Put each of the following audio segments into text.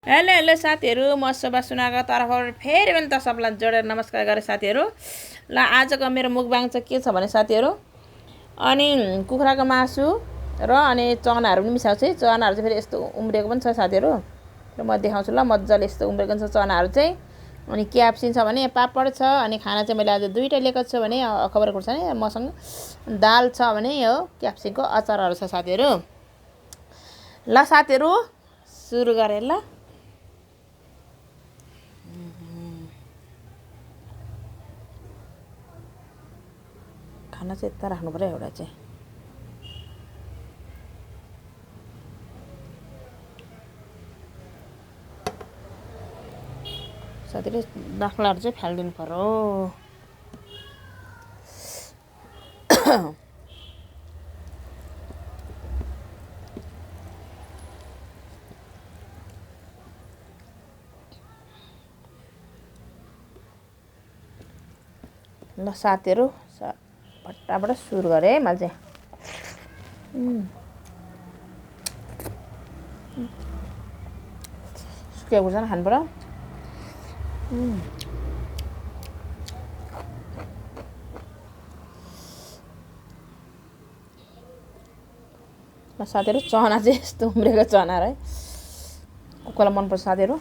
Hello hello साथीहरू, म शोभा सुनाको तर्फबाट फेरि पनि त सबलाई जोडेर नमस्कार गरेँ साथीहरू। ल आजको मेरो मुखबाङ चाहिँ के छ भने साथीहरू, अनि कुखुराको मासु र अनि चनाहरू पनि मिसाउँछु है। चनाहरू चाहिँ फेरि यस्तो उम्रेको पनि छ साथीहरू, र म देखाउँछु। ल मजाले यस्तो उम्रेको छ चनाहरू चाहिँ। अनि क्याप्सिन छ भने पापड छ। अनि खाना चाहिँ मैले आज दुईवटा लिएको छु भने खबर खुर्सानी मसँग दाल छ भने यो क्याप्सिनको अचारहरू छ साथीहरू। ल साथीहरू सुरु गरेँ ल। खाना चाहिँ यता राख्नु पर्यो एउटा चाहिँ। साथीले बाख्लाहरू चाहिँ फालिदिनु पर्यो। ल साथीहरू फटाफट सुरु गरेँ है मैले चाहिँ। सुकेको छ खानु पर्यो। साथीहरू चना चाहिँ यस्तो उम्रेको चनाहरू है, कुखुरालाई मनपर्छ साथीहरू।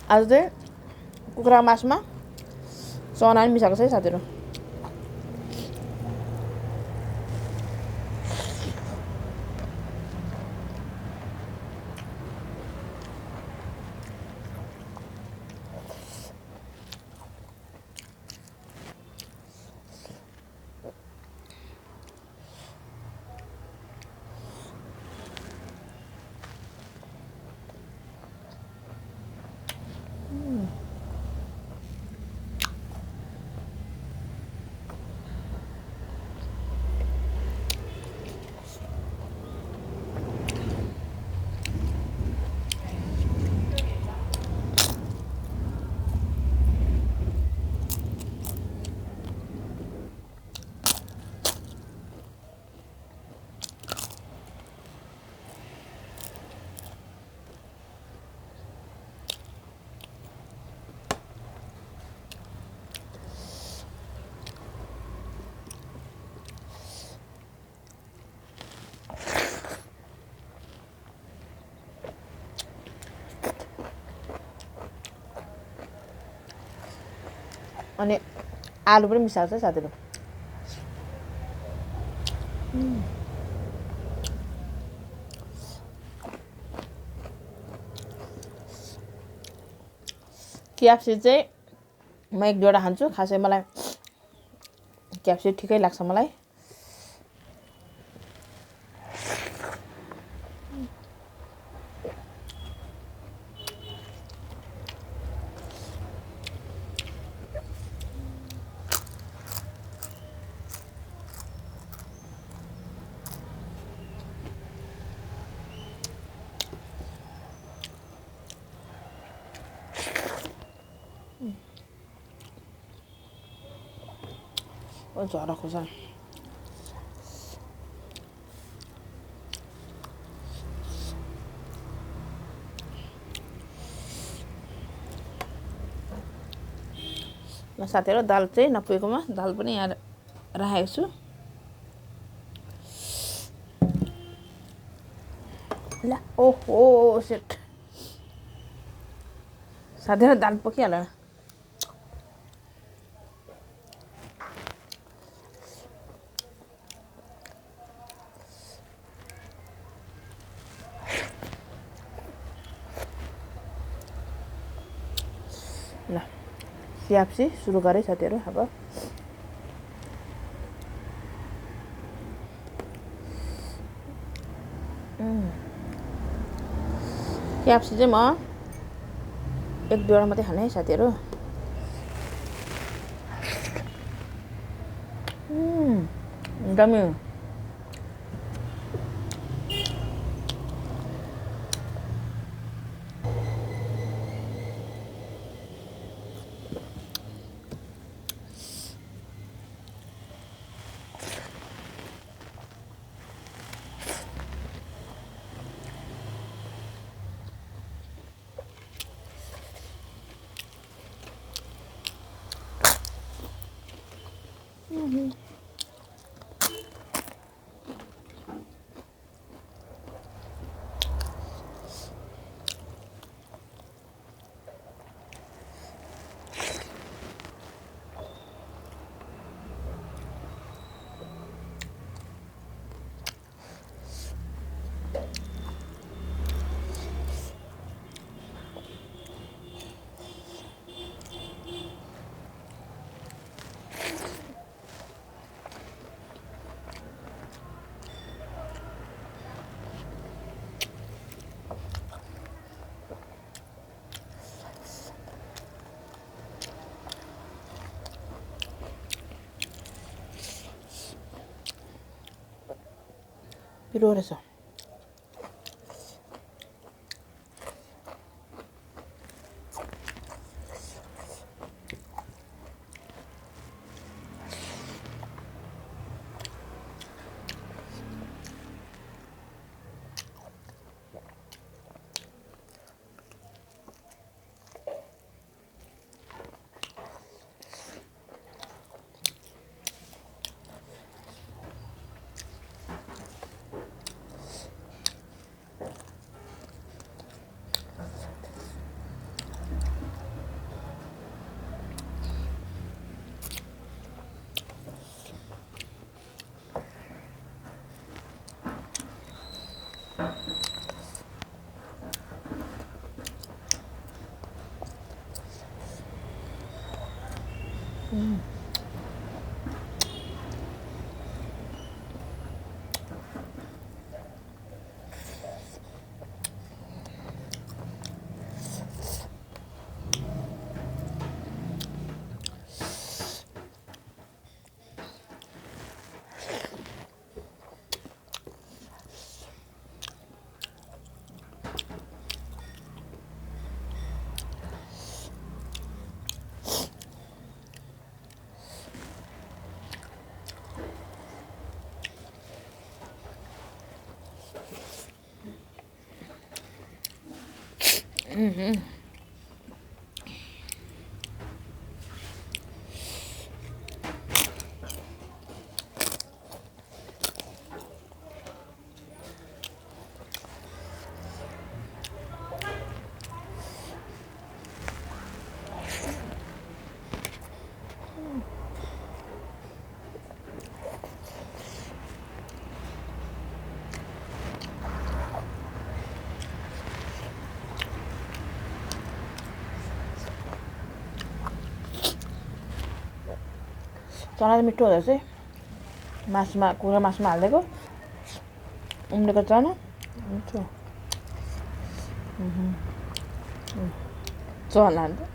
आज चाहिँ कुखुराको मासुमा चना पनि मिसाएको छ है साथीहरू। अनि आलु पनि मिसाएको छ साथीहरू। क्याप्सी चाहिँ म एक दुईवटा खान्छु, खासै मलाई क्याप्सी ठिकै लाग्छ मलाई। झरा खोर्सानी ल साथीहरू, दाल चाहिँ नपुगेकोमा दाल पनि यहाँ राखेको छु। ल ओहो सेट साथीहरू, दाल पकिहाल्यो। ल क्याप्सी सुरु गरेँ साथीहरू। अब क्याप्सी चाहिँ म एक दुईवटा मात्रै खाने है साथीहरू। एकदमै पिरो रहेछ। चना चाहिँ मिठो हुँदो रहेछ है। मासुमा कुखुरा मासुमा हालिदिएको उम्लेको चना मिठो। चना अन्त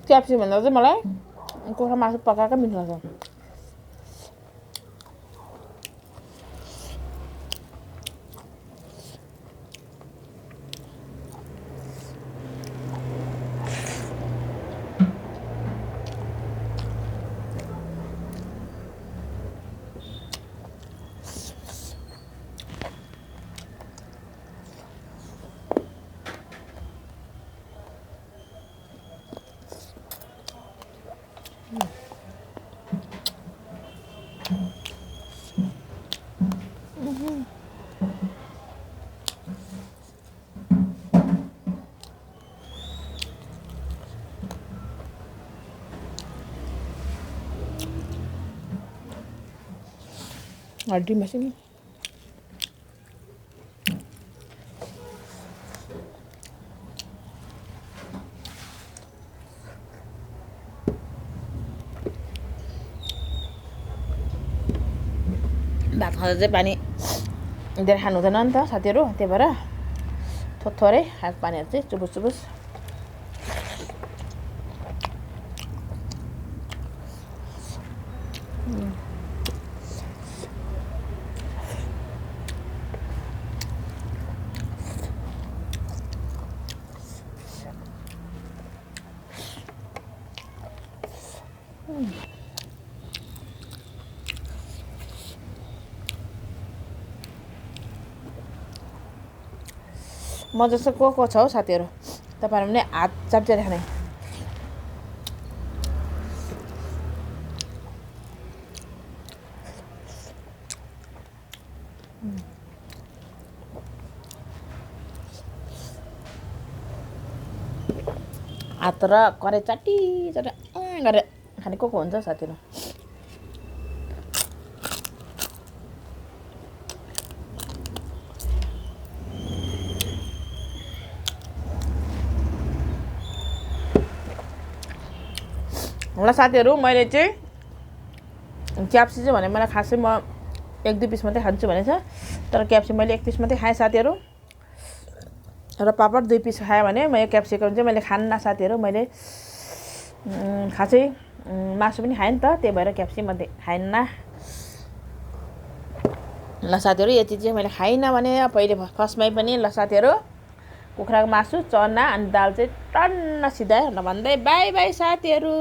क्याप्सी भन्दा चाहिँ मलाई कुखुरा मासु पकाएको मिठो लाग्छ। हड्डी मसिनो भात खाँदा चाहिँ पानी धेरै खानु हुँदैन नि त साथीहरू, त्यही भएर थोरै खाएको पानीहरू चाहिँ चुबुस चुबुस। म जस्तो को छ हौ साथीहरू, तपाईँहरू पनि हात चाप्चाएर खाने। हात र कराई चाटी गरेर खाने को हुन्छ साथीहरू। ल साथीहरू, मैले चाहिँ क्याप्सी चाहिँ भने मलाई खासै म 1-2 पिस मात्रै खान्छु भनेछ, तर क्याप्सी मैले 1 पिस मात्रै खाएँ साथीहरू। र पापड 2 पिस खाएँ भने मैले क्याप्सिकम चाहिँ मैले खान्न साथीहरू। मैले खासै मासु पनि खाएँ नि त, त्यही भएर क्याप्सी मध्ये खाएन्न। ल साथीहरू, यति चाहिँ मैले खाइनँ भने पहिले फर्स्टमै पनि। ल साथीहरू, कुखुराको मासु, चना अनि दाल चाहिँ टन्न सिधायो ल भन्दै बाई बाई साथीहरू।